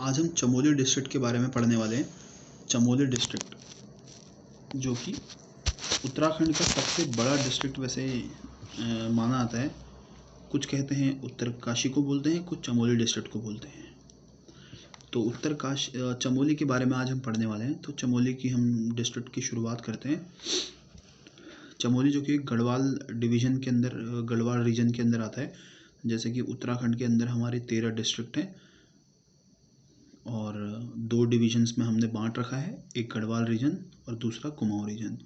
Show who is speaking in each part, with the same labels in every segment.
Speaker 1: आज हम चमोली डिस्ट्रिक्ट के बारे में पढ़ने वाले हैं। चमोली डिस्ट्रिक्ट जो कि उत्तराखंड का सबसे बड़ा डिस्ट्रिक्ट वैसे माना आता है। कुछ कहते हैं उत्तरकाशी को बोलते हैं, कुछ चमोली डिस्ट्रिक्ट को बोलते हैं। तो चमोली के बारे में आज हम पढ़ने वाले हैं। तो चमोली की हम डिस्ट्रिक्ट की शुरुआत करते हैं। चमोली जो कि गढ़वाल डिवीज़न के अंदर, गढ़वाल रीजन के अंदर आता है। जैसे कि उत्तराखंड के अंदर हमारे 13 डिस्ट्रिक्ट हैं और 2 डिवीजन्स में हमने बांट रखा है, एक गढ़वाल रीजन और दूसरा कुमाऊँ रीजन।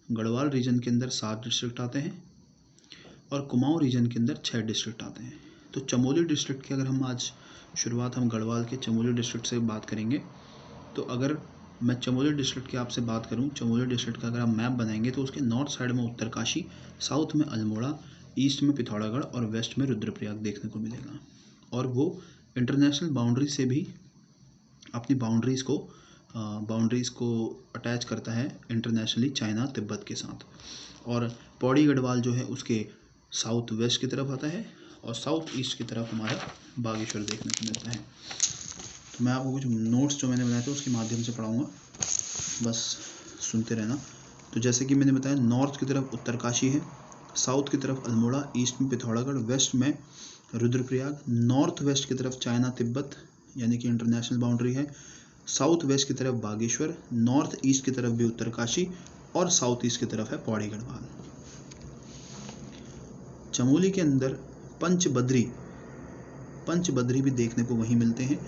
Speaker 1: गढ़वाल रीजन के अंदर 7 डिस्ट्रिक्ट आते हैं और कुमाऊँ रीजन के अंदर 6 डिस्ट्रिक्ट आते हैं। तो चमोली डिस्ट्रिक्ट की अगर हम आज शुरुआत हम गढ़वाल के चमोली डिस्ट्रिक्ट से बात करेंगे। तो अगर मैं चमोली डिस्ट्रिक्ट की आपसे बात करूं, चमोली डिस्ट्रिक्ट का अगर आप मैप बनाएंगे तो उसके नॉर्थ साइड में उत्तरकाशी, साउथ में अल्मोड़ा, ईस्ट में पिथौरागढ़ और वेस्ट में रुद्रप्रयाग देखने को मिलेगा। और वो इंटरनेशनल बाउंड्री से भी अपनी बाउंड्रीज़ को अटैच करता है इंटरनेशनली चाइना तिब्बत के साथ। और पौड़ी गढ़वाल जो है उसके साउथ वेस्ट की तरफ आता है और साउथ ईस्ट की तरफ हमारा बागेश्वर देखने को मिलता है। तो मैं आपको कुछ नोट्स जो मैंने बनाए थे उसके माध्यम से पढ़ाऊँगा, बस सुनते रहना। तो जैसे कि मैंने बताया, नॉर्थ की तरफ उत्तरकाशी है, साउथ की तरफ अल्मोड़ा, ईस्ट में पिथौरागढ़, वेस्ट में रुद्रप्रयाग, नॉर्थ वेस्ट की तरफ चाइना तिब्बत यानी कि इंटरनेशनल बाउंड्री है, साउथ वेस्ट की तरफ बागेश्वर, नॉर्थ ईस्ट की तरफ भी उत्तरकाशी और साउथ ईस्ट की तरफ है पौड़ी गढ़वाल। चमोली के अंदर पंचबद्री भी देखने को वहीं मिलते हैं,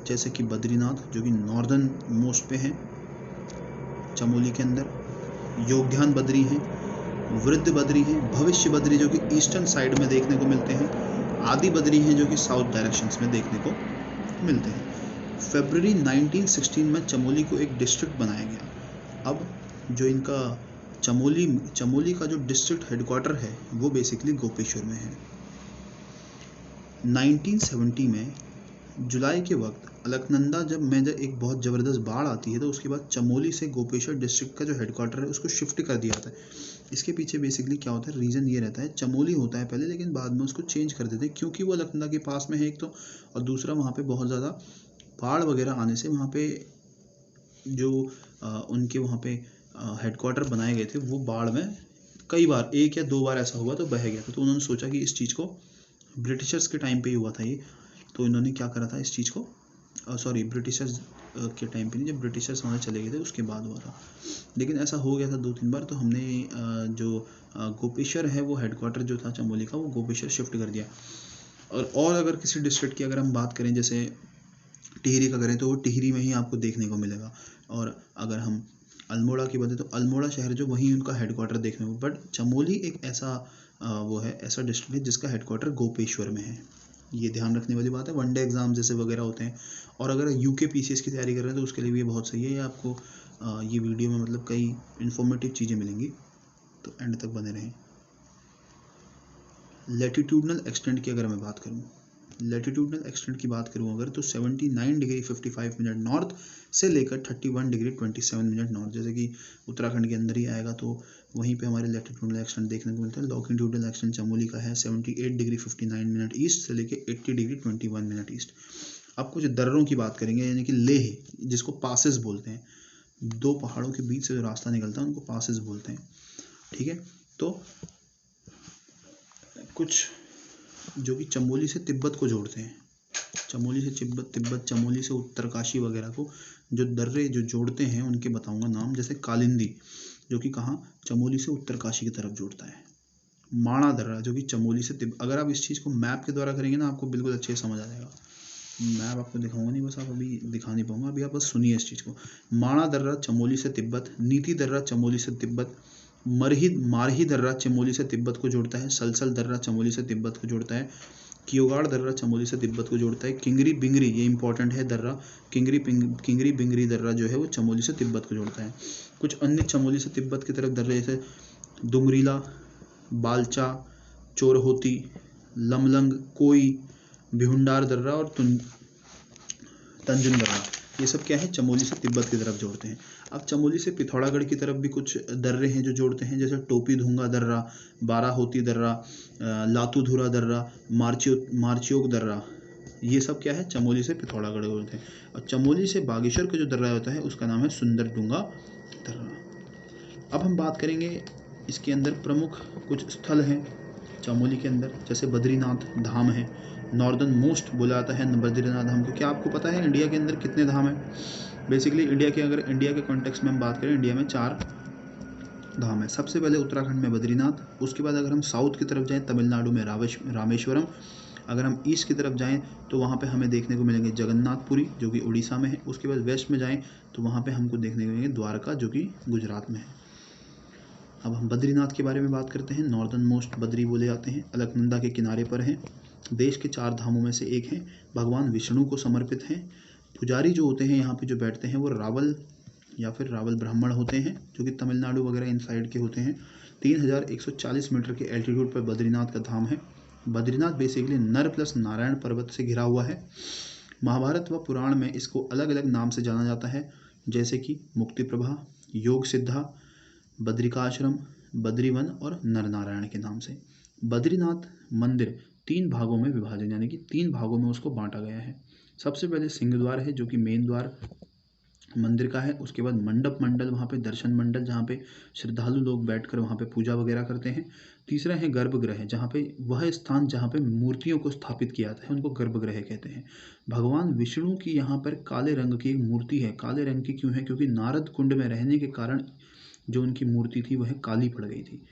Speaker 1: जैसे कि बद्रीनाथ जो कि नॉर्दर्न मोस्ट पे है चमोली के अंदर, योगध्यान बद्री हैं, वृद्ध बद्री हैं, भविष्य बद्री जो कि ईस्टर्न साइड में देखने को मिलते हैं, आदि बद्री हैं जो कि साउथ डायरेक्शंस में देखने को मिलते हैं। फरवरी 1916 में चमोली को एक डिस्ट्रिक्ट बनाया गया। अब जो इनका चमोली का जो डिस्ट्रिक्ट हेडक्वार्टर है वो बेसिकली गोपेश्वर में है। 1970 में जुलाई के वक्त अलकनंदा जब एक बहुत ज़बरदस्त बाढ़ आती है तो उसके बाद चमोली से गोपेश्वर डिस्ट्रिक्ट का जो हेडक्वार्टर है उसको शिफ्ट कर दिया जाता है। इसके पीछे बेसिकली क्या होता है, रीज़न ये रहता है, चमोली होता है पहले लेकिन बाद में उसको चेंज कर देते हैं क्योंकि वो अलकनंदा के पास में है एक तो, और दूसरा वहाँ पे बहुत ज़्यादा बाढ़ वगैरह आने से वहाँ पे जो उनके वहाँ पे हेडक्वार्टर बनाए गए थे वो बाढ़ में कई बार, 1 या 2 बार ऐसा हुआ तो बह गया था। तो उन्होंने सोचा कि इस चीज़ को, ब्रिटिशर्स के टाइम पे ही हुआ था ये, तो इन्होंने क्या करा था इस चीज़ को, ब्रिटिशर्स के टाइम पे नहीं, जब ब्रिटिशर्स वहाँ चले गए थे उसके बाद हुआ था, लेकिन ऐसा हो गया था 2-3 बार। तो हमने जो गोपेश्वर है वो हेडक्वार्टर जो था चमोली का वो गोपेश्वर शिफ्ट कर दिया। और अगर किसी डिस्ट्रिक्ट की अगर हम बात करें, जैसे टिहरी का करें तो वो टिहरी में ही आपको देखने को मिलेगा। और अगर हम अल्मोड़ा की बात है तो अल्मोड़ा शहर जो वहीं उनका हेडक्वार्टर देखने को, बट चमोली एक ऐसा डिस्ट्रिक्ट है जिसका हेडक्वार्टर गोपेश्वर में है। ये ध्यान रखने वाली बात है। वनडे एग्जाम जैसे वगैरह होते हैं और अगर यूके पीसीएस की तैयारी कर रहे हैं तो उसके लिए भी ये बहुत सही है। ये आपको ये वीडियो में मतलब कई इन्फॉर्मेटिव चीज़ें मिलेंगी, तो एंड तक बने रहें। लैटिट्यूडनल एक्सटेंट की अगर मैं बात करूँ, लैटिट्यूडनल एक्सटेंट की बात करूँ अगर, तो 79 डिग्री 55 मिनट नॉर्थ से लेकर 31 डिग्री 27 मिनट नॉर्थ, जैसे कि उत्तराखंड के अंदर ही आएगा तो वहीं पे हमारे लैटिट्यूडनल एक्सटेंट देखने को मिलता है। लॉन्गिट्यूडनल एक्सटेंट चमोली का है 78 डिग्री 59 मिनट ईस्ट से लेकर 80 डिग्री 21 मिनट ईस्ट। अब कुछ दर्रों की बात करेंगे, यानी कि लेह जिसको पासेस बोलते हैं, 2 पहाड़ों के बीच से जो रास्ता निकलता है उनको पासेस बोलते हैं, ठीक है। तो कुछ जो कि चमोली से तिब्बत को जोड़ते हैं, चमोली से तिब्बत, चमोली से उत्तरकाशी वगैरह को जो दर्रे जो जोड़ते हैं उनके बताऊंगा नाम। जैसे कालिंदी जो कि कहाँ, चमोली से उत्तरकाशी की तरफ जोड़ता है। माणा दर्रा जो कि चमोली से अगर आप इस चीज़ को मैप के द्वारा करेंगे ना आपको बिल्कुल अच्छे से समझ आ जाएगा। मैप आपको दिखाऊंगा नहीं, बस आप अभी दिखा नहीं पाऊंगा, अभी आप बस सुनिए इस चीज़ को। माणा दर्रा चमोली से तिब्बत, नीति दर्रा चमोली से तिब्बत, मारही दर्रा चमोली से तिब्बत को जोड़ता है, सलसल दर्रा चमोली से तिब्बत को जोड़ता है, कियोगाड़ दर्रा चमोली से तिब्बत को जोड़ता है, किंगरी बिंगरी, ये इंपॉर्टेंट है दर्रा, किंगरी बिंगरी दर्रा जो है वो चमोली से तिब्बत को जोड़ता है। कुछ अन्य चमोली से तिब्बत की तरफ दर्रे जैसे दुमरीला, बालचा, चोरहोती, लमलंग, कोई, भिहुंडार दर्रा और तंजुन दर्रा, ये सब क्या है, चमोली से तिब्बत की तरफ जोड़ते हैं। अब चमोली से पिथौरागढ़ की तरफ भी कुछ दर्रे हैं जो जोड़ते हैं, जैसे टोपी धुंगा दर्रा, बाराहोती दर्रा, लातूधुरा दर्रा, मार्चियोक दर्रा, ये सब क्या है, चमोली से पिथौरागढ़ होते हैं। और चमोली से बागेश्वर का जो दर्रा होता है उसका नाम है सुंदर डूंगा दर्रा। अब हम बात करेंगे इसके अंदर प्रमुख कुछ स्थल हैं चमोली के अंदर, जैसे बद्रीनाथ धाम है, नॉर्दर्न मोस्ट बोला जाता है बद्रीनाथ धाम को। क्या आपको पता है इंडिया के अंदर कितने धाम हैं? बेसिकली अगर इंडिया के कॉन्टेक्स्ट में हम बात करें, इंडिया में 4 धाम है। सबसे पहले उत्तराखंड में बद्रीनाथ, उसके बाद अगर हम साउथ की तरफ जाएं तमिलनाडु में रामेश्वरम, अगर हम ईस्ट की तरफ जाएं तो वहाँ पे हमें देखने को मिलेंगे जगन्नाथपुरी जो कि उड़ीसा में है। उसके बाद वेस्ट में जाएं तो वहाँ पे हमको देखने को मिलेंगे द्वारका जो कि गुजरात में है। अब हम बद्रीनाथ के बारे में बात करते हैं। नॉर्दर्न मोस्ट बद्री बोले जाते हैं, अलकनंदा के किनारे पर हैं, देश के 4 धामों में से एक हैं, भगवान विष्णु को समर्पित हैं। पुजारी जो होते हैं यहाँ पे जो बैठते हैं वो रावल या फिर रावल ब्राह्मण होते हैं जो कि तमिलनाडु वगैरह इन साइड के होते हैं। 3140 मीटर के एल्टीट्यूड पर बद्रीनाथ का धाम है। बद्रीनाथ बेसिकली नर प्लस नारायण पर्वत से घिरा हुआ है। महाभारत व पुराण में इसको अलग अलग नाम से जाना जाता है, जैसे कि मुक्ति प्रभा, योग सिद्धा, बद्रिकाश्रम, बद्रीवन और नरनारायण के नाम से। बद्रीनाथ मंदिर 3 भागों में विभाजन, यानी कि 3 भागों में उसको बांटा गया है। सबसे पहले सिंह द्वार है जो कि मेन द्वार मंदिर का है। उसके बाद मंडप मंडल, वहाँ पे दर्शन मंडल जहाँ पे श्रद्धालु लोग बैठकर वहाँ पे पूजा वगैरह करते हैं। तीसरा है गर्भगृह, जहाँ पे वह स्थान जहाँ पे मूर्तियों को स्थापित किया जाता है उनको गर्भगृह कहते हैं। भगवान विष्णु की यहाँ पर काले रंग की एक मूर्ति है। काले रंग की क्यों है? क्योंकि नारद कुंड में रहने के कारण जो उनकी मूर्ति थी वह काली पड़ गई थी,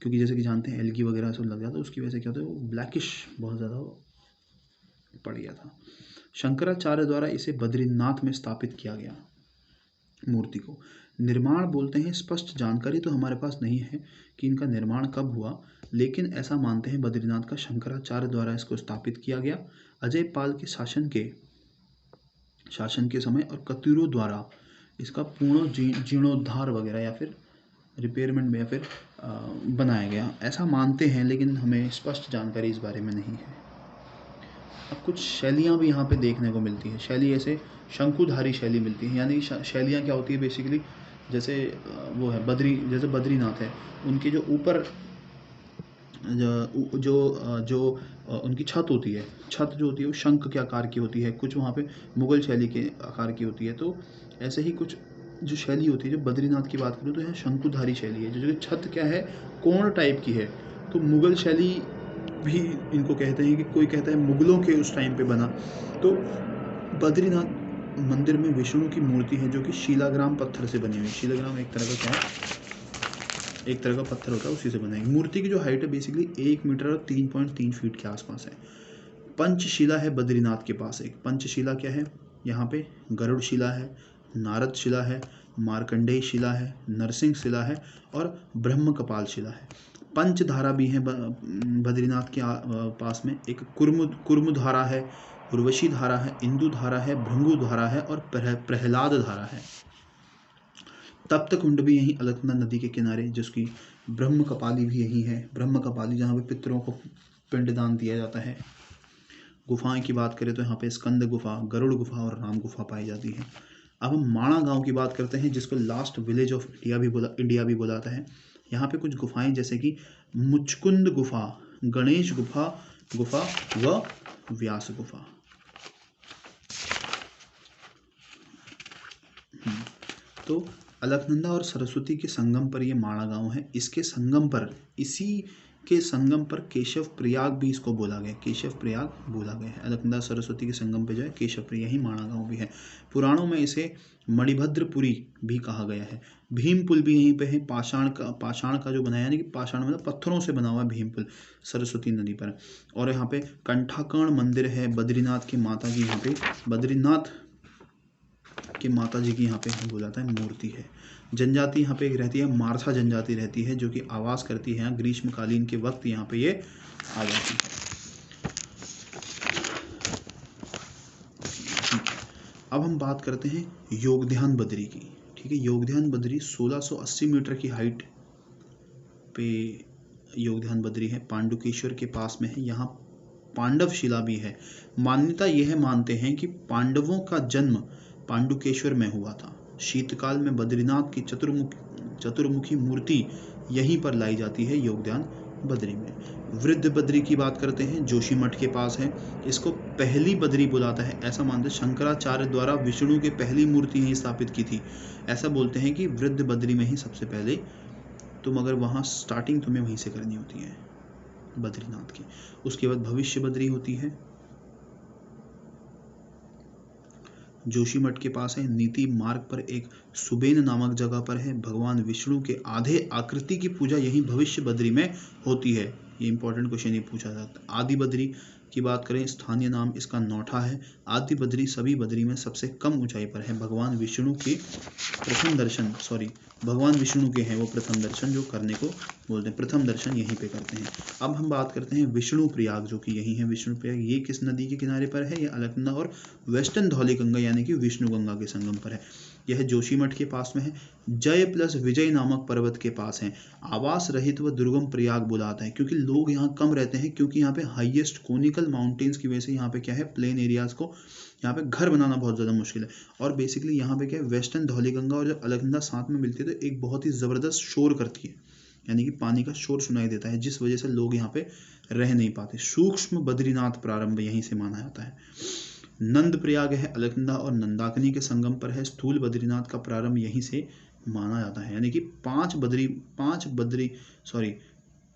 Speaker 1: क्योंकि जैसे कि जानते हैं एलगी वगैरह सब लग जाता है, उसकी वजह से क्या होता है वो ब्लैकिश बहुत ज़्यादा पड़ गया था। शंकराचार्य द्वारा इसे बद्रीनाथ में स्थापित किया गया मूर्ति को। निर्माण बोलते हैं, स्पष्ट जानकारी तो हमारे पास नहीं है कि इनका निर्माण कब हुआ, लेकिन ऐसा मानते हैं बद्रीनाथ का शंकराचार्य द्वारा इसको स्थापित किया गया। अजय पाल के शासन के समय और कतिरों द्वारा इसका पूर्ण जीर्णोद्धार वगैरह या फिर रिपेयरमेंट में या फिर बनाया गया, ऐसा मानते हैं, लेकिन हमें स्पष्ट जानकारी इस बारे में नहीं है। अब कुछ शैलियाँ भी यहाँ पे देखने को मिलती है। शैली ऐसे शंकुधारी शैली मिलती है, यानी शैलियाँ क्या होती है बेसिकली, जैसे वो है जैसे बद्रीनाथ है, उनके जो ऊपर जो उनकी छत होती है, छत जो होती है वो शंख के आकार की होती है, कुछ वहाँ पे मुगल शैली के आकार की होती है। तो ऐसे ही कुछ जो शैली होती है, जो बद्रीनाथ की बात करूँ तो यह शंकुधारी शैली है, जो छत क्या है कोण टाइप की है। तो मुगल शैली भी इनको कहते हैं, कि कोई कहता है मुगलों के उस टाइम पे बना। तो बद्रीनाथ मंदिर में विष्णु की मूर्ति है जो कि शिलाग्राम पत्थर से बनी हुई। शिलाग्राम एक तरह का पत्थर होता है, उसी से बनाई। मूर्ति की जो हाइट है बेसिकली 1 मीटर और 3.3 फीट के आसपास है। पंचशिला है बद्रीनाथ के पास। एक पंचशिला क्या है, यहाँ पे गरुड़ शिला है, नारद शिला है, मार्कंडेय शिला है, नरसिंह शिला है और ब्रह्म कपाल शिला है। पंचधारा भी है बद्रीनाथ के पास में। एक कुर्म धारा है, उर्वशी धारा है, इंदु धारा है, भृंगु धारा है और प्रहलाद धारा है। तप्त कुंड भी यहीं अलकनंदा नदी के किनारे, जिसकी ब्रह्म कपाली भी यहीं है। ब्रह्म कपाली जहाँ पे पितरों को पिंडदान दिया जाता है। गुफाएं की बात करें तो यहाँ पे स्कंद गुफा, गरुड़ गुफा और राम गुफा पाई जाती है। अब हम माणा गांव की बात करते हैं, जिसको लास्ट विलेज ऑफ इंडिया भी बोला जाता है। यहाँ पे कुछ गुफाएं जैसे कि मुचकुंद गुफा, गणेश गुफा व व्यास गुफा। तो अलकनंदा और सरस्वती के संगम पर ये माणा गांव है। इसी के संगम पर केशव प्रयाग भी इसको बोला गया, केशव प्रयाग बोला गया है। अलकनंदा सरस्वती के संगम पे जो है केशव प्रयाग ही माणा गांव भी है। पुराणों में इसे मणिभद्रपुरी भी कहा गया है। भीम पुल भी यहीं पे है, पाषाण का जो बनाया, यानी कि पाषाण मतलब पत्थरों से बना हुआ भीम पुल सरस्वती नदी पर। और यहाँ पे कंठाकर्ण मंदिर है बद्रीनाथ की माता की, यहाँ पे बद्रीनाथ के माता जी की यहाँ पे बोला जाता है मूर्ति है। जनजाति यहाँ पे एक रहती है, मारसा जनजाति रहती है, जो कि आवास करती है। ग्रीष्मकालीन के वक्त यहाँ पे ये आ जाती है। अब हम बात करते हैं योगध्यान बद्री की। ठीक है, योगध्यान बद्री 1680 मीटर की हाइट पे योगध्यान बद्री है, पांडुकेश्वर के पास में है। यहाँ पांडव शिला भी है। मान्यता यह मानते हैं कि पांडवों का जन्म पांडुकेश्वर में हुआ था। शीतकाल में बद्रीनाथ की चतुर्मुखी मूर्ति यहीं पर लाई जाती है योगध्यान बद्री में। वृद्ध बद्री की बात करते हैं, जोशीमठ के पास है। इसको पहली बद्री बुलाता है, ऐसा मानते हैं शंकराचार्य द्वारा विष्णु की पहली मूर्ति यहीं स्थापित की थी। ऐसा बोलते हैं कि वृद्ध बद्री में ही सबसे पहले तुम अगर वहाँ स्टार्टिंग तुम्हें वहीं से करनी होती है बद्रीनाथ की। उसके बाद भविष्य बद्री होती है, जोशीमठ के पास है। नीति मार्ग पर एक सुबेन नामक जगह पर है। भगवान विष्णु के आधे आकृति की पूजा यही भविष्य बद्री में होती है। ये इंपॉर्टेंट क्वेश्चन ये पूछा जाता है। आदि बद्री की बात करें, स्थानीय नाम इसका नौठा है। आदि बद्री सभी बद्री में सबसे कम ऊंचाई पर है। भगवान विष्णु के प्रथम दर्शन भगवान विष्णु के हैं वो प्रथम दर्शन जो करने को बोलते हैं, प्रथम दर्शन यहीं पे करते हैं। अब हम बात करते हैं विष्णु प्रयाग, जो कि यही है विष्णु प्रयाग। ये किस नदी के किनारे पर है? ये अलकनंदा और वेस्टर्न धौलीगंगा यानी कि विष्णु गंगा के संगम पर है। यह जोशीमठ के पास में है। जय प्लस विजय नामक पर्वत के पास है। आवास रहित व दुर्गम प्रयाग बुलाता है, क्योंकि लोग यहाँ कम रहते हैं, क्योंकि यहाँ पे हाईएस्ट कोनिकल माउंटेन्स की वजह से यहाँ पे क्या है, प्लेन एरियाज को यहाँ पे घर बनाना बहुत ज़्यादा मुश्किल है। और बेसिकली यहाँ पे क्या है, वेस्टर्न धौलीगंगा और जब अलकनंदा साथ में मिलती है तो एक बहुत ही ज़बरदस्त शोर करती है, यानी कि पानी का शोर सुनाई देता है, जिस वजह से लोग यहाँ पे रह नहीं पाते। सूक्ष्म बद्रीनाथ प्रारंभ यहीं से माना जाता है। नंद प्रयाग है, अलकनंदा और नंदाकिनी के संगम पर है। स्थूल बद्रीनाथ का प्रारंभ यहीं से माना जाता है, यानी कि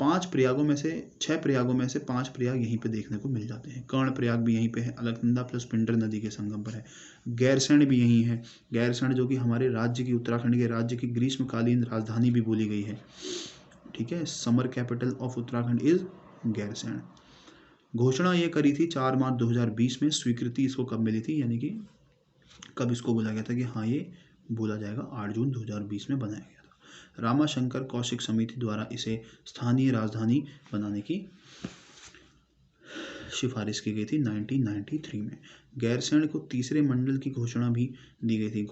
Speaker 1: पांच प्रयागों में से 6 प्रयागों में से 5 प्रयाग यहीं पे देखने को मिल जाते हैं। कर्ण प्रयाग भी यहीं पे है, अलकनंदा प्लस पिंडर नदी के संगम पर है। गैरसैंण भी यहीं है। गैरसैंण जो कि हमारे राज्य की, उत्तराखंड के राज्य की ग्रीष्मकालीन राजधानी भी बोली गई है। ठीक है, summer capital of Uttarakhand is Gairsain. घोषणा ये करी थी 4 मार्च 2020 में। स्वीकृति इसको कब मिली थी, यानी कि कब इसको बोला गया था कि हाँ ये बोला जाएगा? 8 जून 2020 में बनाया गया था। रामाशंकर कौशिक समिति द्वारा इसे स्थानीय राजधानी बनाने की सिफारिश की गई थी 1993 में। गैरसैंण को तीसरे मंडल की घोषणा भी दी गई थी।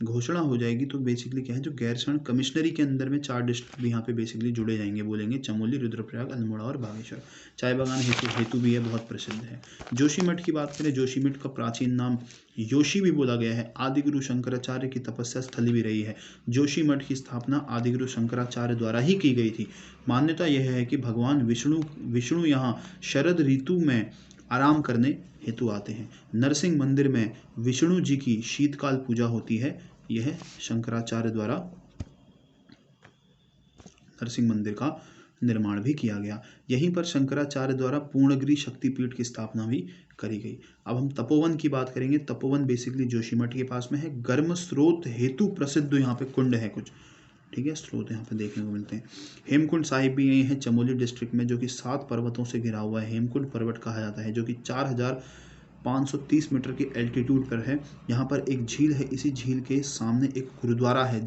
Speaker 1: घोषणा हो जाएगी तो बेसिकली क्या है, जो गैरसैंण कमिश्नरी के अंदर में 4 डिस्ट्रिक्ट भी यहाँ पे बेसिकली जुड़े जाएंगे, बोलेंगे चमोली, रुद्रप्रयाग, अल्मोड़ा और बागेश्वर। चाय बागान हेतु भी यह बहुत प्रसिद्ध है। जोशीमठ की बात करें, जोशीमठ का प्राचीन नाम योशी भी बोला गया है। आदिगुरु शंकराचार्य की तपस्या स्थली भी रही है। जोशीमठ की स्थापना आदिगुरु शंकराचार्य द्वारा ही की गई थी। मान्यता यह है कि भगवान विष्णु यहाँ शरद ऋतु में आराम करने हेतु आते हैं। नरसिंह मंदिर में विष्णु जी की शीतकाल पूजा होती है। यह शंकराचार्य द्वारा नरसिंह मंदिर का निर्माण भी किया गया। यहीं पर शंकराचार्य द्वारा पूर्णगिरि शक्तिपीठ की स्थापना भी करी गई। अब हम तपोवन की बात करेंगे। तपोवन बेसिकली जोशीमठ के पास में है। गर्म स्रोत हेतु प्रसिद्ध यहाँ पे कुंड है कुछ, ठीक है, स्रोत यहाँ पे देखने को मिलते हैं। हेमकुंड साहिब भी यही है चमोली डिस्ट्रिक्ट में, जो कि 7 पर्वतों से घिरा हुआ है। हेमकुंड पर्वत कहा जाता है, जो कि 4530 मीटर की एल्टीट्यूड पर है। यहाँ पर एक झील है। इसी झील के सामने एक गुरुद्वारा है।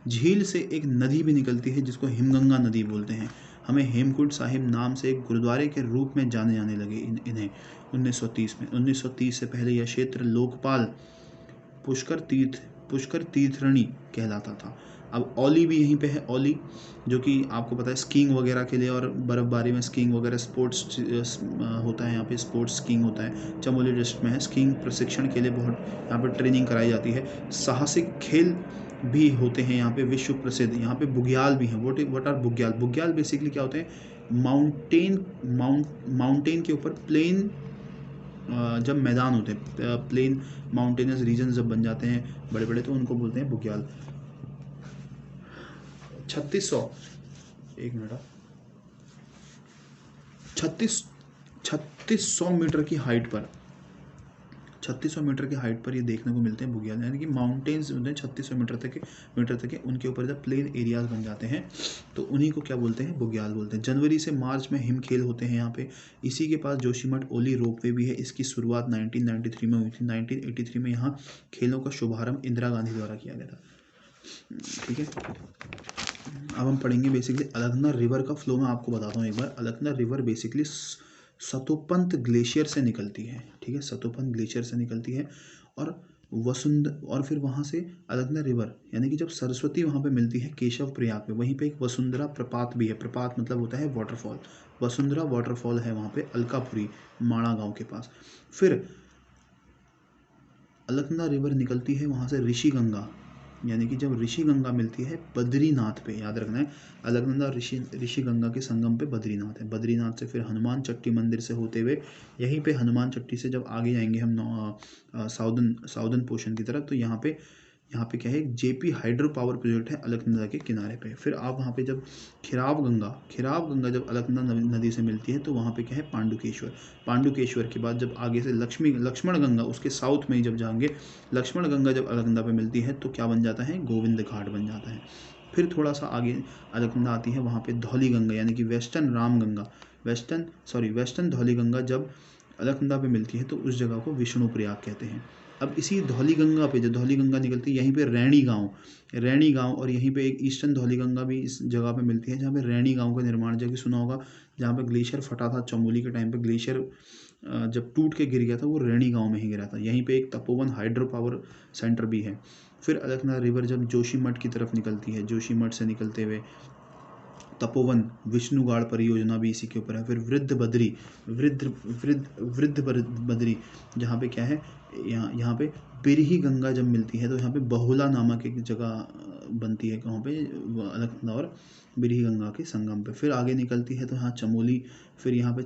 Speaker 1: झील से एक नदी भी निकलती है जिसको हिमगंगा नदी बोलते हैं। हमें हेमकुंड साहिब नाम से एक गुरुद्वारे के रूप में जाने जाने लगे इन्हें 1930 में। 1930 से पहले यह क्षेत्र लोकपाल पुष्कर तीर्थरणी कहलाता था। अब औली भी यहीं पे है। औली जो कि आपको पता है स्कीइंग वगैरह के लिए और बर्फ़बारी में स्कीइंग वगैरह स्पोर्ट्स होता है। यहाँ पे स्पोर्ट्स स्कीइंग होता है। चमोली डिस्ट्रिक्ट में है। स्कीइंग प्रशिक्षण के लिए बहुत यहाँ पर ट्रेनिंग कराई जाती है। साहसिक खेल भी होते हैं यहाँ पे विश्व प्रसिद्ध। यहाँ पे बुग्याल भी हैं। What are bugyal? बुग्याल बेसिकली क्या होते हैं, माउंटेन के ऊपर प्लेन जब मैदान होते हैं, प्लेन माउंटेनस रीजन जब बन जाते हैं बड़े बड़े, तो उनको बोलते हैं बुग्याल। 3600 मीटर की हाइट पर 3600 मीटर की हाइट पर ये देखने को मिलते हैं बुग्याल, यानी कि माउंटेन्स होते हैं 3600 मीटर तक के, उनके ऊपर जब प्लेन एरियाज बन जाते हैं तो उन्हीं को क्या बोलते हैं, बुग्याल बोलते हैं। जनवरी से मार्च में हिम खेल होते हैं यहाँ पे। इसी के पास जोशीमठ ओली रोपवे भी है। इसकी शुरुआत 1993 में हुई थी। 1983 में यहाँ खेलों का शुभारंभ इंदिरा गांधी द्वारा किया गया था। ठीक है, अब हम पढ़ेंगे बेसिकली अलकनंदा रिवर का फ्लो। मैं आपको बताता हूँ एक बार। Alaknanda river basically Satopanth glacier से निकलती है। ठीक है, सतोपंत ग्लेशियर से निकलती है और फिर वहाँ से अलकनंदा रिवर, यानी कि जब सरस्वती वहाँ पे मिलती है केशव प्रयाग में, वहीं पे एक वसुंधरा प्रपात भी है। प्रपात मतलब होता है वाटरफॉल। वसुंधरा वाटरफॉल है वहाँ पे अलकापुरी माणा गांव के पास। फिर अलकनंदा रिवर निकलती है वहाँ से ऋषिगंगा, यानी कि जब ऋषि गंगा मिलती है बद्रीनाथ पे, याद रखना है, अलकनंदा ऋषि गंगा के संगम पे बद्रीनाथ है। बद्रीनाथ से फिर हनुमान चट्टी मंदिर से होते हुए यहीं पे हनुमान चट्टी से जब आगे जाएंगे हम साउदर्न पोर्शन की तरफ, तो यहाँ पे क्या है, जेपी हाइड्रो पावर प्रोजेक्ट है अलकनंदा के किनारे पे। फिर आप वहाँ पे जब खिराव गंगा जब अलकनंदा नदी से मिलती है तो वहाँ पे क्या है, पांडुकेश्वर के बाद जब आगे से लक्ष्मण गंगा, उसके साउथ में ही जब जाएंगे, लक्ष्मण गंगा जब अलकनंदा पे मिलती है तो क्या बन जाता है, गोविंद घाट बन जाता है। फिर थोड़ा सा आगे अलकनंदा आती है, वहाँ पे धौली गंगा यानी कि वेस्टर्न धौली गंगा जब अलकनंदा पे मिलती है तो उस जगह को विष्णु प्रयाग कहते हैं। अब इसी धौली गंगा पे, जो धौली गंगा निकलती है, यहीं पे रैणी गांव और यहीं पे एक ईस्टर्न धौली गंगा भी इस जगह पे मिलती है, जहाँ पे रैणी गांव का निर्माण, जो कि सुना होगा, जहाँ पे ग्लेशियर फटा था चमोली के टाइम पे, ग्लेशियर जब टूट के गिर गया था वो रैणी गांव में ही गिरा था। यहीं पे एक तपोवन हाइड्रो पावर सेंटर भी है। फिर अलकनंदा रिवर जब जोशीमठ की तरफ निकलती है, जोशीमठ से निकलते हुए तपोवन विष्णुगाड़ परियोजना भी इसी के ऊपर है। फिर वृद्ध बद्री जहाँ पे क्या है, यहाँ पे बिरही गंगा जब मिलती है तो यहाँ पे बहुला नामक एक जगह बनती है, वहाँ पे अलकनंदा और बिरही गंगा के संगम पे। फिर आगे निकलती है तो यहाँ चमोली, फिर यहाँ पे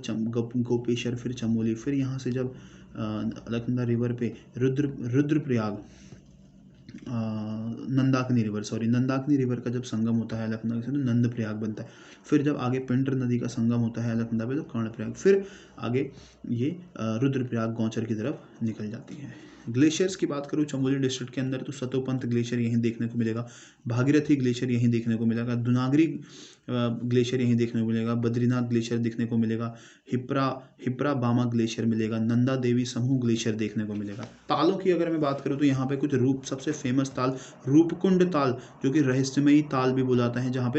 Speaker 1: गोपेश्वर, फिर चमोली। फिर यहाँ से जब अलकनंदा रिवर पे रुद्रप्रयाग, नंदाकिनी रिवर का जब संगम होता है अलकनंदा से तो नंदप्रयाग बनता है। फिर जब आगे पिंडर नदी का संगम होता है अलकनंदा पे तो कर्णप्रयाग। फिर आगे ये रुद्रप्रयाग गौचर की तरफ निकल जाती है। ग्लेशियर्स की बात करूँ चमोली डिस्ट्रिक्ट के अंदर तो सतोपंथ ग्लेशियर यहीं देखने को मिलेगा, भागीरथी ग्लेशियर यहीं देखने को मिलेगा, दुनागरी ग्लेशियर यहीं देखने को मिलेगा, बद्रीनाथ ग्लेशियर देखने को मिलेगा, हिप्रा बामा ग्लेशियर मिलेगा, नंदा देवी समूह ग्लेशियर देखने को मिलेगा। तालों की अगर मैं बात करूँ तो यहाँ पे कुछ सबसे फेमस ताल रूपकुंड ताल, जो कि रहस्यमयी ताल भी बुलाता है, जहाँ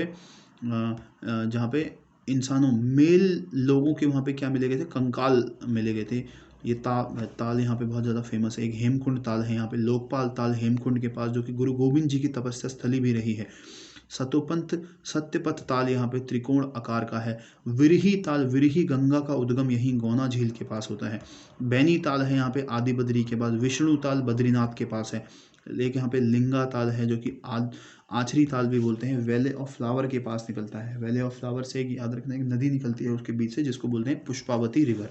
Speaker 1: पे इंसानों मेल लोगों के वहाँ पे क्या मिले गए थे, कंकाल मिले गए थे। ये ताल यहाँ पे बहुत ज़्यादा फेमस है। एक हेमकुंड ताल है यहाँ पे, लोकपाल ताल हेमकुंड के पास, जो कि गुरु गोविंद जी की तपस्या स्थली भी रही है। सतोपंथ सत्यपथ ताल यहाँ पे त्रिकोण आकार का है। विरही गंगा का उद्गम यहीं गौना झील के पास होता है। बैनी ताल है यहाँ पे आदि बद्री के पास, विष्णु ताल बद्रीनाथ के पास है। लेकिन यहाँ पे लिंगा ताल है, जो कि आचरी ताल भी बोलते हैं, वैले ऑफ फ्लावर के पास निकलता है। वैले ऑफ फ्लावर से एक याद रखना, एक नदी निकलती है उसके बीच से, जिसको बोलते हैं पुष्पावती रिवर।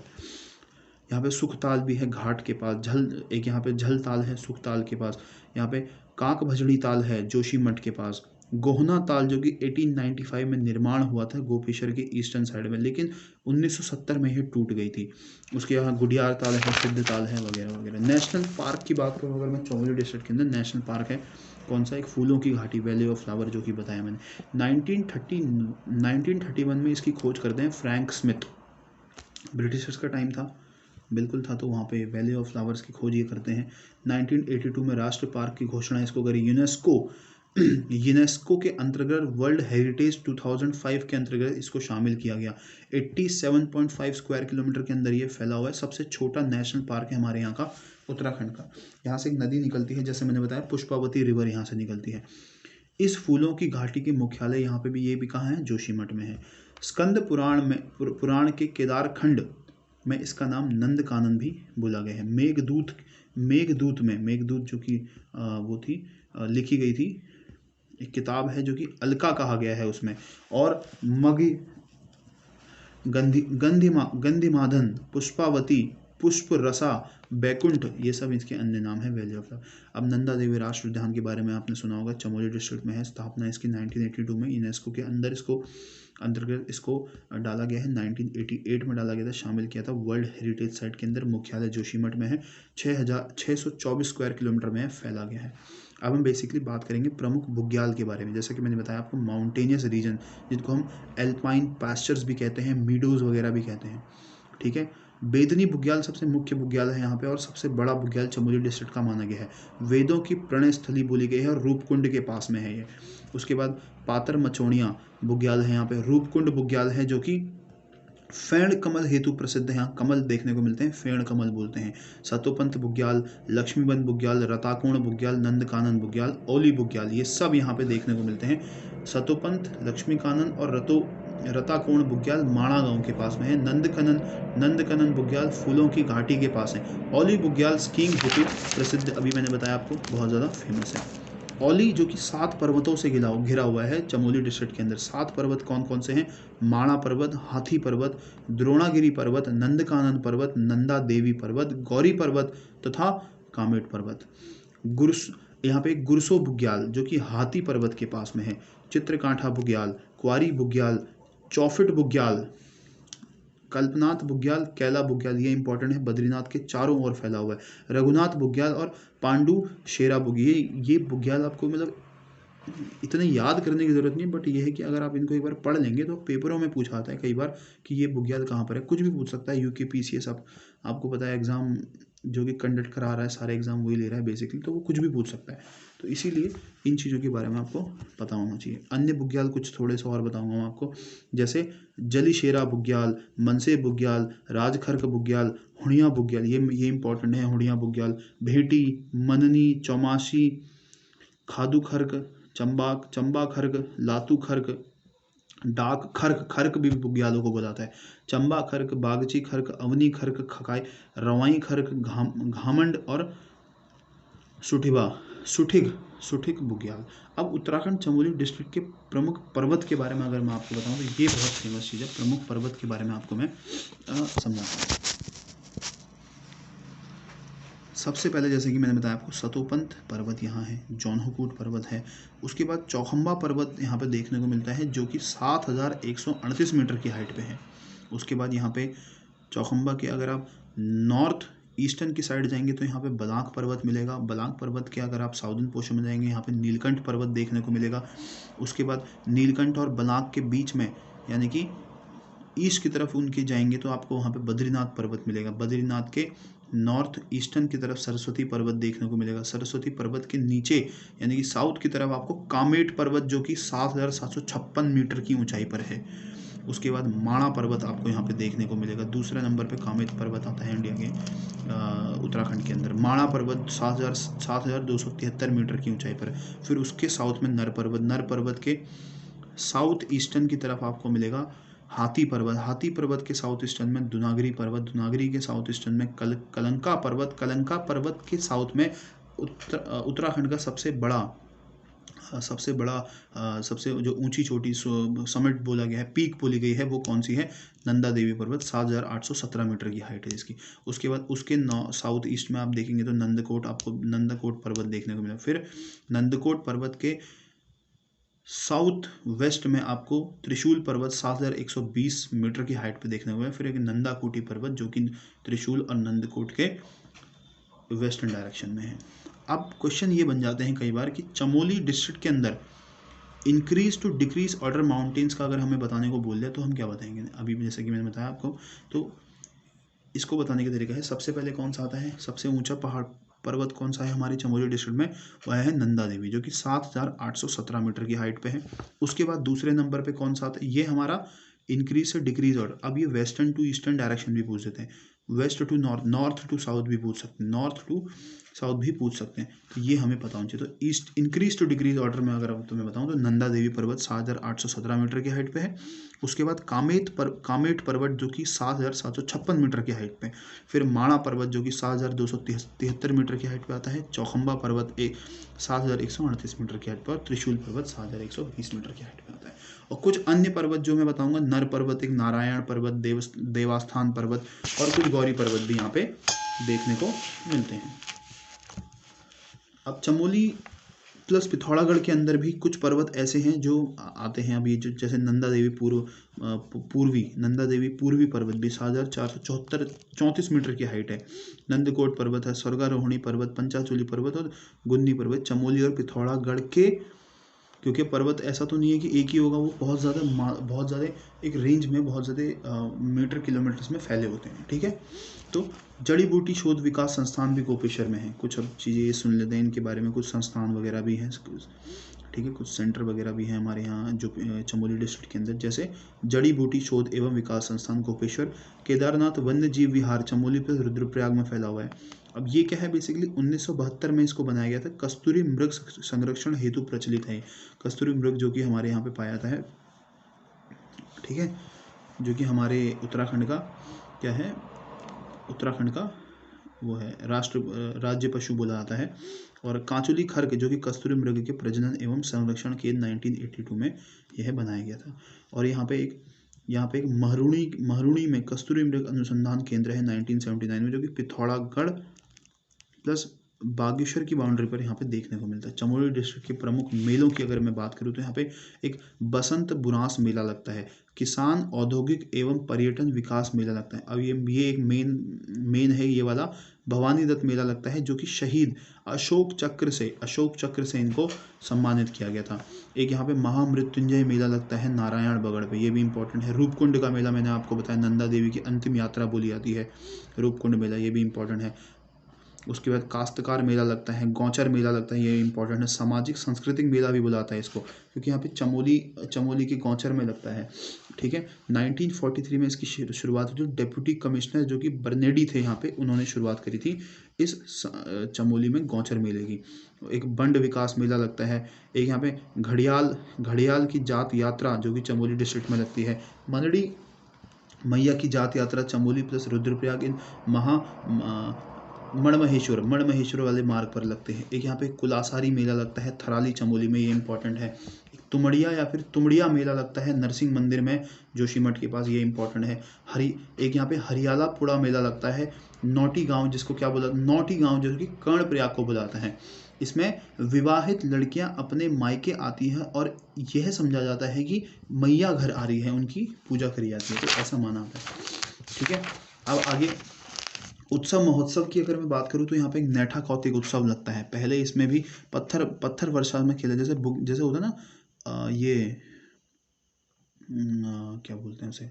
Speaker 1: यहाँ पे सुख ताल भी है घाट के पास, यहाँ पे झल ताल है सुख ताल के पास। यहाँ पे काक भजड़ी ताल है जोशीमठ के पास। गोहना ताल, जो कि 1895 में निर्माण हुआ था गोपेश्वर के ईस्टर्न साइड में, लेकिन 1970 में ही टूट गई थी। उसके यहाँ गुडियार ताल है, सिद्ध ताल है, वगैरह वगैरह। नेशनल पार्क की बात करूँ अगर मैं, चमोली डिस्ट्रिक्ट के अंदर नेशनल पार्क है कौन सा, एक फूलों की घाटी, वैली ऑफ फ्लावर, जो कि बताया मैंने। 1931 में इसकी खोज करते हैं फ्रैंक स्मिथ, ब्रिटिशर्स का टाइम था, बिल्कुल था, तो वहाँ पे वैली ऑफ फ्लावर्स की खोज ये करते हैं। 1982 में राष्ट्र पार्क की घोषणा इसको करी यूनेस्को के अंतर्गत, वर्ल्ड हेरिटेज 2005 के अंतर्गत इसको शामिल किया गया। 87.5 स्क्वायर किलोमीटर के अंदर ये फैला हुआ है। सबसे छोटा नेशनल पार्क है हमारे यहाँ का, उत्तराखंड का। यहाँ से एक नदी निकलती है, जैसे मैंने बताया पुष्पावती रिवर यहाँ से निकलती है। इस फूलों की घाटी के मुख्यालय यहाँ पे भी, ये भी कहाँ है, जोशीमठ में है। स्कंद पुराण के केदारखंड में इसका नाम नंदकानन भी बोला गया है। मेघदूत जो कि वो थी, लिखी गई थी, एक किताब है जो कि अलका कहा गया है उसमें। और गंधिमाधन, पुष्पावती, पुष्प रसा, बैकुंठ, ये सब इसके अन्य नाम है वैली ऑफ फ्लावर। अब नंदा देवी राष्ट्रीय उद्यान के बारे में आपने सुना होगा, चमोली डिस्ट्रिक्ट में है। स्थापना इसकी 1982 में यूनेस्को के अंदर अंतर्गत इसको डाला गया है। 1988 में डाला गया था, शामिल किया था वर्ल्ड हेरिटेज साइट के अंदर। मुख्यालय जोशीमठ में है, 624 स्क्वायर किलोमीटर में फैला गया है। अब हम बेसिकली बात करेंगे प्रमुख बुग्याल के बारे में। जैसा कि मैंने बताया आपको, माउंटेनियस रीजन, जिनको हम एल्पाइन पास्चर्स भी कहते हैं, मीडोज वगैरह भी कहते हैं, ठीक है। बेदनी बुग्याल सबसे मुख्य बुग्याल है यहाँ पे, और सबसे बड़ा बुग्याल चमोली डिस्ट्रिक्ट का माना गया है। वेदों की प्रणय स्थली बोली गई है और रूपकुंड के पास में है ये। उसके बाद पातर मचौड़िया बुग्याल है यहाँ पे। रूपकुंड बुग्याल है जो कि फेण कमल हेतु प्रसिद्ध है, यहाँ कमल देखने को मिलते हैं, फेण कमल बोलते हैं। सतोपंथ बुग्याल, लक्ष्मीबंद बुग्याल, रताकोण बुग्याल, नंदकानन बुग्याल, ओली बुग्याल, ये सब यहाँ पे देखने को मिलते हैं। सतोपंथ, लक्ष्मीकानन और रताकोण बुग्याल माणा गांव के पास में है। नंदकनन बुग्याल फूलों की घाटी के पास है। ओली बुग्याल स्कीइंग हेतु प्रसिद्ध, अभी मैंने बताया आपको, बहुत ज़्यादा फेमस है। औली जो कि 7 पर्वतों से घिरा हुआ है चमोली डिस्ट्रिक्ट के अंदर। 7 पर्वत कौन कौन से हैं? माणा पर्वत, हाथी पर्वत, द्रोणागिरी पर्वत, नंदकानन पर्वत, नंदा देवी पर्वत, गौरी पर्वत तथा कामेट पर्वत। यहाँ पे गुरसो बुग्याल जो कि हाथी पर्वत के पास में है, चित्रकांठा बुग्याल, क्वारी बुग्याल, चौफिट बुग्याल, कल्पनाथ बुग्याल, कैला बुग्याल, ये इंपॉर्टेंट है, बद्रीनाथ के चारों ओर फैला हुआ है। रघुनाथ बुग्याल और पांडु शेरा बुग्याल, ये बुग्याल आपको मतलब इतने याद करने की ज़रूरत नहीं, बट ये है कि अगर आप इनको एक बार पढ़ लेंगे तो पेपरों में पूछा आता है कई बार कि ये बुग्याल कहाँ पर है, कुछ भी पूछ सकता है। यूके पीसीएस आपको पता है एग्ज़ाम जो कि कंडक्ट करा रहा है, सारे एग्ज़ाम वही ले रहा है बेसिकली, तो वो कुछ भी पूछ सकता है। तो इसीलिए इन चीज़ों के बारे में आपको पता होना चाहिए। अन्य बुग्याल कुछ थोड़े से और बताऊंगा मैं आपको, जैसे जलीशेरा बुग्याल, मनसे बुग्याल, राजखर्क बुग्याल, हुड़िया बुग्याल, ये इंपॉर्टेंट है। हुड़िया बुग्याल, भेटी, मननी, चौमासी, खादू खर्क, चंबा खर्क, लातू खर्क, डाक खर्क, खर्क भी बुग्यालों को बुलाता है। चंबा खर्क, बागची खर्क, अवनी खर्क, खकाई, रवाई खर्क, घामंड और सुठिग बुग्याल। अब उत्तराखंड चमोली डिस्ट्रिक्ट के प्रमुख पर्वत के बारे में अगर मैं आपको बताऊं तो ये बहुत फेमस चीज़ है। प्रमुख पर्वत के बारे में आपको मैं समझाता हूँ। सबसे पहले जैसे कि मैंने बताया आपको, सतोपंथ पर्वत यहाँ है, जौनहकूट पर्वत है। उसके बाद चौखंबा पर्वत यहाँ पे देखने को मिलता है जो कि 7138 मीटर की हाइट पे है। उसके बाद यहाँ पे चौखंबा के अगर आप नॉर्थ ईस्टर्न की साइड जाएंगे तो यहाँ पे बलाक पर्वत मिलेगा। बलाक पर्वत के अगर आप साउदर्न पोर्शन में जाएंगे यहाँ पे नीलकंठ पर्वत देखने को मिलेगा। उसके बाद नीलकंठ और बलाक के बीच में यानी कि ईस्ट की तरफ उनके जाएंगे तो आपको वहाँ पे बद्रीनाथ पर्वत मिलेगा। बद्रीनाथ के नॉर्थ ईस्टर्न की तरफ सरस्वती पर्वत देखने को मिलेगा। सरस्वती पर्वत के नीचे यानी कि साउथ की तरफ आपको कामेट पर्वत जो कि 7756 मीटर की ऊंचाई पर है। उसके बाद माणा पर्वत आपको यहाँ पे देखने को मिलेगा। दूसरे नंबर पे कामेट पर्वत आता है इंडिया के उत्तराखंड के अंदर। माणा पर्वत 7273 मीटर की ऊंचाई पर है। फिर उसके साउथ में नर पर्वत के साउथ ईस्टर्न की तरफ आपको मिलेगा हाथी पर्वत। हाथी पर्वत के साउथ ईस्टर्न में दुनागिरी पर्वत। दुनागिरी के साउथ ईस्टर्न में कलंका पर्वत। कलंका पर्वत के साउथ में उत्तराखंड का सबसे जो ऊंची चोटी समिट बोला गया है, पीक बोली गई है, वो कौन सी है? नंदा देवी पर्वत। 7817 मीटर की हाइट है इसकी। उसके बाद उसके साउथ ईस्ट में आप देखेंगे तो नंदकोट पर्वत देखने को मिला। फिर नंदकोट पर्वत के साउथ वेस्ट में आपको त्रिशूल पर्वत 7120 मीटर की हाइट पे देखने को मिला। फिर एक नंदाकोटी पर्वत जो कि त्रिशूल और नंदकोट के वेस्टर्न डायरेक्शन में है। अब क्वेश्चन ये बन जाते हैं कई बार कि चमोली डिस्ट्रिक्ट के अंदर increase to decrease order mountains का अगर हमें बताने को बोल दिया तो हम क्या बताएंगे? अभी जैसे कि मैंने बताया आपको, तो इसको बताने का तरीका है, सबसे पहले कौन सा आता है? सबसे ऊंचा पर्वत कौन सा है हमारे चमोली डिस्ट्रिक्ट में? वह है नंदा देवी जो कि 7817 मीटर की हाइट पे है। उसके बाद दूसरे नंबर पे कौन सा आता है? ये हमारा इंक्रीज से डिक्रीज ऑर्डर। अब ये वेस्टर्न टू ईस्टर्न डायरेक्शन भी पूछ देते हैं, west to north, north to south भी पूछ सकते हैं, नॉर्थ टू साउथ भी पूछ सकते हैं, तो ये हमें पता होना चाहिए। तो east increase to decrease order में अगर तुम्हें बताऊं तो नंदा देवी पर्वत 7817 मीटर की हाइट पे है। उसके बाद कामेट पर्वत जो कि 7756 मीटर की हाइट पे। फिर माणा पर्वत जो कि 7273 मीटर की हाइट पे आता है। चौखंबा पर्वत 7138 मीटर की हाइट पर। और त्रिशूल पर्वत 7120 मीटर की हाइट पे आता है। और कुछ अन्य पर्वत जो मैं बताऊंगा, नर पर्वत, एक नारायण पर्वत, देवास्थान पर्वत और कुछ गौरी पर्वत भी यहाँ पे देखने को मिलते हैं। अब चमोली प्लस पिथौरागढ़ के अंदर भी कुछ पर्वत ऐसे हैं जो आते हैं अभी, जो जैसे नंदा देवी पूर्वी पर्वत भी 7434 मीटर की हाइट है। नंदकोट पर्वत है, स्वर्गारोहिणी पर्वत, पंचाचूली पर्वत और गुन्नी पर्वत। चमोली और पिथौरागढ़ के, क्योंकि पर्वत ऐसा तो नहीं है कि एक ही होगा, वो बहुत ज़्यादा एक रेंज में बहुत ज़्यादा मीटर किलोमीटर्स में फैले होते हैं। ठीक है, तो जड़ी बूटी शोध विकास संस्थान भी गोपेश्वर में है। कुछ अब चीज़ें ये सुन लेते हैं इनके बारे में, कुछ संस्थान वगैरह भी हैं, ठीक है, कुछ सेंटर वगैरह भी हैं हमारे यहाँ जो चमोली डिस्ट्रिक्ट के अंदर, जैसे जड़ी बूटी शोध एवं विकास संस्थान गोपेश्वर। केदारनाथ वन्य जीव विहार चमोली पर रुद्रप्रयाग में फैला हुआ है। अब ये क्या है? बेसिकली 1972 में इसको बनाया गया था, कस्तूरी मृग संरक्षण हेतु प्रचलित है। कस्तूरी मृग जो कि हमारे यहाँ पे पाया जाता है, ठीक है, जो कि हमारे उत्तराखंड का क्या है, उत्तराखंड का वो है राज्य पशु बोला जाता है। और कांचुली खर्क जो कि कस्तूरी मृग के प्रजनन एवं संरक्षण के 1982 में यह बनाया गया था। और यहाँ पे एक महरूणी में कस्तूरी मृग अनुसंधान केंद्र है 1979 में, जो कि पिथौरागढ़ प्लस बागेश्वर की बाउंड्री पर यहाँ पे देखने को मिलता है। चमोली डिस्ट्रिक्ट के प्रमुख मेलों की अगर मैं बात करूँ तो यहाँ पे एक बसंत बुरांस मेला लगता है, किसान औद्योगिक एवं पर्यटन विकास मेला लगता है। अब ये एक मेन है ये वाला भवानी दत्त मेला लगता है, जो कि शहीद अशोक चक्र से इनको सम्मानित किया गया था। एक यहाँ पे महामृत्युंजय मेला लगता है नारायण बगड़ पे, ये भी इंपॉर्टेंट है। रूपकुंड का मेला मैंने आपको बताया, नंदा देवी की अंतिम यात्रा बोली जाती है रूपकुंड मेला, ये भी इंपॉर्टेंट है। उसके बाद काश्तकार मेला लगता है, गौचर मेला लगता है, ये इंपॉर्टेंट है। सामाजिक सांस्कृतिक मेला भी बुलाता है इसको, क्योंकि यहाँ पे चमोली के गौचर में लगता है। ठीक है, 1943 में इसकी शुरुआत हुई। डेप्यूटी कमिश्नर जो कि बर्नेडी थे यहाँ पे, उन्होंने शुरुआत करी थी इस चमोली में गौचर मेले की। एक बंड विकास मेला लगता है। एक यहाँ पे घड़ियाल की जात यात्रा जो कि चमोली डिस्ट्रिक्ट में लगती है। मनड़ी मैया की जात यात्रा चमोली प्लस रुद्रप्रयाग इन मणमहेश्वर वाले मार्ग पर लगते हैं। एक यहाँ पे कुलासारी मेला लगता है थराली चमोली में, ये इंपॉर्टेंट है। एक तुमड़िया या फिर तुमड़िया मेला लगता है नरसिंह मंदिर में जोशीमठ के पास, ये इंपॉर्टेंट है। एक यहाँ पे हरियाला पुड़ा मेला लगता है नौटी गांव, जिसको क्या बोला, नौटी गांव जो कि कर्णप्रयाग को बुलाता है। इसमें विवाहित लड़कियां अपने मायके आती हैं और यह समझा जाता है कि मैया घर आ रही है, उनकी पूजा करी जाती है, तो ऐसा माना जाता है। ठीक है, अब आगे उत्सव महोत्सव की अगर मैं बात करूँ तो यहाँ पे एक नैठा कौतिक उत्सव लगता है। पहले इसमें भी पत्थर वर्षा में खेला, जैसे होता है ना ये क्या बोलते हैं उसे,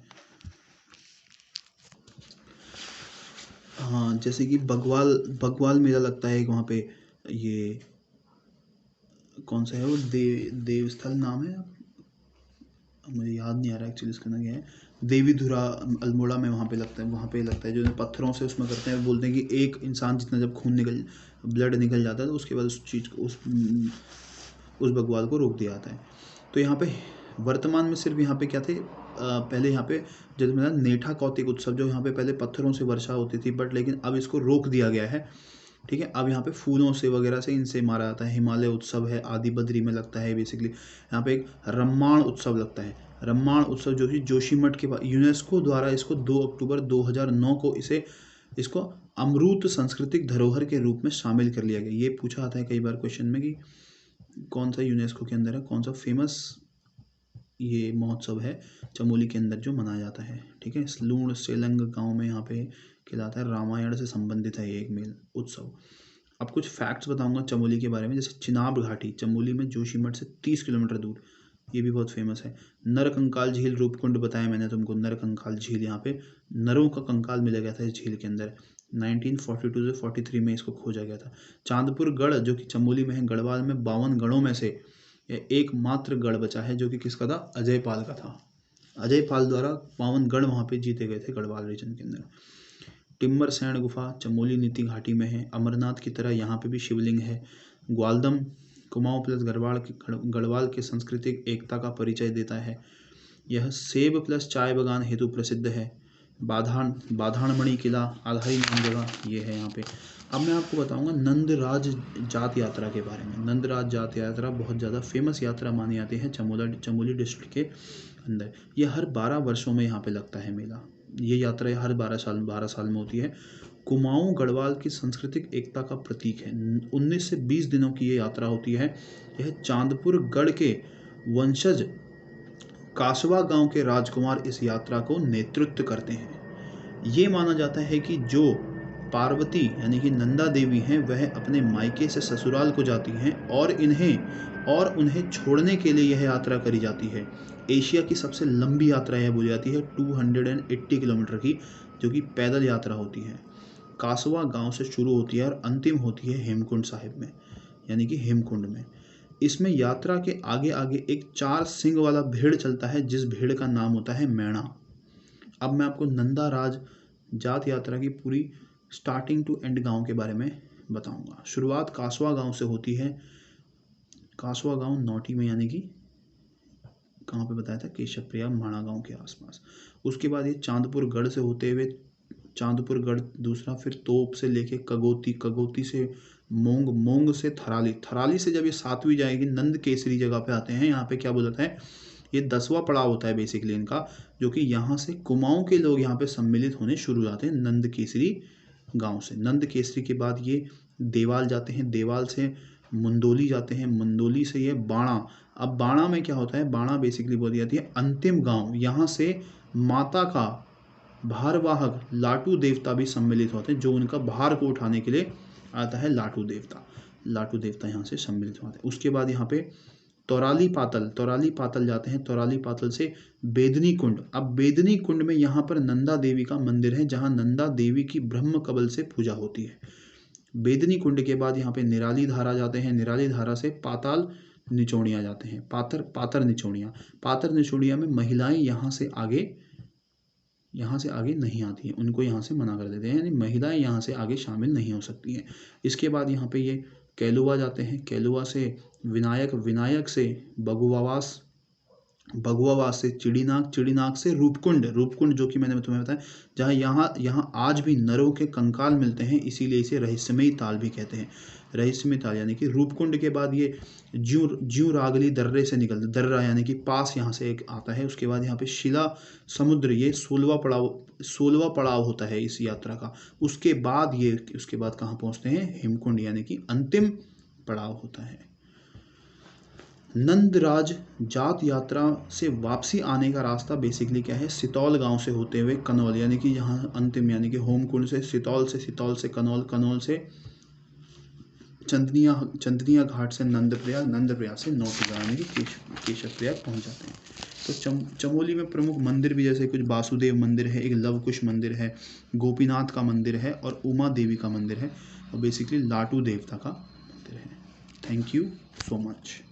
Speaker 1: हाँ, जैसे कि बगवाल मेला लगता है वहाँ पे। ये कौन सा है वो, देवस्थल नाम है, मुझे याद नहीं आ रहा एक्चुअली इसका नाम क्या है। देवी धुरा अल्मोड़ा में वहाँ पे लगता है जो पत्थरों से उसमें करते हैं। बोलते हैं कि एक इंसान जितना जब ब्लड निकल जाता है तो उसके बाद उस चीज़ को उस बगवाल को रोक दिया जाता है। तो यहाँ पे वर्तमान में सिर्फ यहाँ पे क्या थे, पहले यहाँ पे जैसे मेरा नेठा कौतिक उत्सव, जो यहाँ पे पहले पत्थरों से वर्षा होती थी, बट लेकिन अब इसको रोक दिया गया है। ठीक है, अब यहाँ पे फूलों से वगैरह से इनसे मारा जाता है। हिमालय उत्सव है, आदि बद्री में लगता है बेसिकली। यहाँ पे एक रम्माण उत्सव लगता है। रम्माण उत्सव जो कि जोशीमठ के बाद यूनेस्को द्वारा इसको 2 अक्टूबर 2009 को इसको अमृत सांस्कृतिक धरोहर के रूप में शामिल कर लिया गया। ये पूछा आता है कई बार क्वेश्चन में कि कौन सा यूनेस्को के अंदर है, कौन सा फेमस ये महोत्सव है चमोली के अंदर जो मनाया जाता है। ठीक है, लूण सेलंग गांव में यहाँ पे खिलाता है, रामायण से संबंधित है ये एक मेल उत्सव। अब कुछ फैक्ट्स बताऊंगा चमोली के बारे में, जैसे चिनाब घाटी चमोली में जोशीमठ से 30 किलोमीटर दूर, ये भी बहुत फेमस है। नरकंकाल झील, रूपकुंड बताया मैंने तुमको, नरकंकाल झील, यहाँ पे नरों का कंकाल मिला गया था इस झील के अंदर। 1942 से 43 में इसको खोजा गया था। चांदपुर गढ़ जो कि चमोली में है, गढ़वाल में 52 गढ़ों में से एकमात्र गढ़ बचा है, जो कि किसका था, अजय पाल का था। अजय पाल द्वारा 52 गढ़ वहाँ पे जीते गए थे गढ़वाल रीजन के अंदर। टिम्बर सैंड गुफा चमोली नीति घाटी में है। अमरनाथ की तरह यहाँ पे भी शिवलिंग है। ग्वालदम कुमाऊं प्लस गढ़वाल के सांस्कृतिक एकता का परिचय देता है। यह सेब प्लस चाय बागान हेतु प्रसिद्ध है। बाधानमणि किला आधारी नाम जगह ये है यहाँ पे। अब मैं आपको बताऊंगा नंदराज जात यात्रा के बारे में। नंदराज जात यात्रा बहुत ज़्यादा फेमस यात्रा मानी जाती है चमोली डिस्ट्रिक्ट के अंदर। ये हर 12 वर्षों में यहाँ पे लगता है मेला। ये यात्रा हर 12 साल में होती है। कुमाऊं गढ़वाल की सांस्कृतिक एकता का प्रतीक है। 19 से 20 दिनों की ये यात्रा होती है। यह चांदपुर गढ़ के वंशज कासवा गांव के राजकुमार इस यात्रा को नेतृत्व करते हैं। ये माना जाता है कि जो पार्वती यानी कि नंदा देवी हैं, वह अपने मायके से ससुराल को जाती हैं और उन्हें छोड़ने के लिए यह यात्रा करी जाती है। एशिया की सबसे लंबी यात्रा यह बोली जाती है 280 किलोमीटर की, जो कि पैदल यात्रा होती है। कासवा गांव से शुरू होती है और अंतिम होती है हेमकुंड साहिब में, यानी कि हेमकुंड में। इसमें यात्रा के आगे आगे एक 4 सिंग वाला भेड़ चलता है, जिस भेड़ का नाम होता है मैणा। अब मैं आपको नंदा राज जात यात्रा की पूरी स्टार्टिंग टू एंड गांव के बारे में बताऊंगा। शुरुआत कासवा गांव से होती है। कासवा गांव नौटी में, यानी कि कहाँ पे बताया था, केशवप्रिया माणा गांव के आसपास। उसके बाद ये चांदपुर गढ़ से होते हुए चांदपुर गढ़ दूसरा, फिर तोप से लेके कगोती, कगोती से मोंग, मोंग से थराली, थराली से जब ये 7वीं जाएगी नंद केसरी जगह पे आते हैं। यहाँ पे क्या बोलता है, ये 10वां पड़ाव होता है बेसिकली इनका, जो कि यहाँ से कुमाऊं के लोग यहाँ पे सम्मिलित होने शुरू हो जाते हैं नंद केसरी गांव से। नंद केसरी के बाद ये देवाल जाते हैं, देवाल से मुंदोली जाते हैं, मुंदोली से ये बाणा। अब बाणा में क्या होता है, बाणा बेसिकली बोली जाती है अंतिम गांव। यहाँ से माता का भारवाहक लाटू देवता भी सम्मिलित होते हैं, जो उनका भार को उठाने के लिए आता है लाटू देवता। लाटू देवता यहाँ से सम्मिलित होते हैं। उसके बाद यहाँ पे तौराली पातल, तौराली पातल जाते हैं, तौराली पातल से बेदनी कुंड। अब बेदनी कुंड में यहाँ पर नंदा देवी का मंदिर है, जहाँ नंदा देवी की ब्रह्म कमल से पूजा होती है। बेदनी कुंड के बाद यहाँ पे निराली धारा जाते हैं, निराली धारा से पाताल निचोड़िया जाते हैं, पातर निचोड़िया। पातर निचोड़िया में महिलाएं यहाँ से आगे नहीं आती हैं, उनको यहाँ से मना कर देते हैं, यानी महिलाएं यहाँ से आगे शामिल नहीं हो सकती हैं। इसके बाद यहाँ पे ये कैलुआ जाते हैं, कैलुआ से विनायक, विनायक से बगुआवास, बगुआवास से चिड़ीनाग, चिड़ीनाग से रूपकुंड, रूपकुंड जो कि मैंने तुम्हें बताया, जहाँ यहाँ आज भी नरों के कंकाल मिलते हैं, इसीलिए इसे रहस्यमयी ताल भी कहते हैं। रहस्यमयी ताल यानी कि रूपकुंड के बाद ये ज्यों रागली दर्रे से निकलते, दर्रा यानी कि पास यहाँ से एक आता है। उसके बाद यहाँ पे शिला समुद्र, ये 16वां पड़ाव होता है इस यात्रा का। उसके बाद कहाँ पहुँचते हैं, हेमकुंड, यानी कि अंतिम पड़ाव होता है। नंदराज जात यात्रा से वापसी आने का रास्ता बेसिकली क्या है, सितौल गांव से होते हुए कनौल, यानी कि यहाँ अंतिम, यानी कि होमकुंड से सितौल से कनौल, कनौल से चंदनिया घाट से नंदप्रयाग, नंदप्रयाग से नौटिगा यानी कि केशव प्रयाग पहुँच जाते हैं। तो चमोली में प्रमुख मंदिर भी जैसे कुछ वासुदेव मंदिर है, एक लवकुश मंदिर है, गोपीनाथ का मंदिर है और उमा देवी का मंदिर है, और बेसिकली लाटू देवता का मंदिर है। Thank you so much.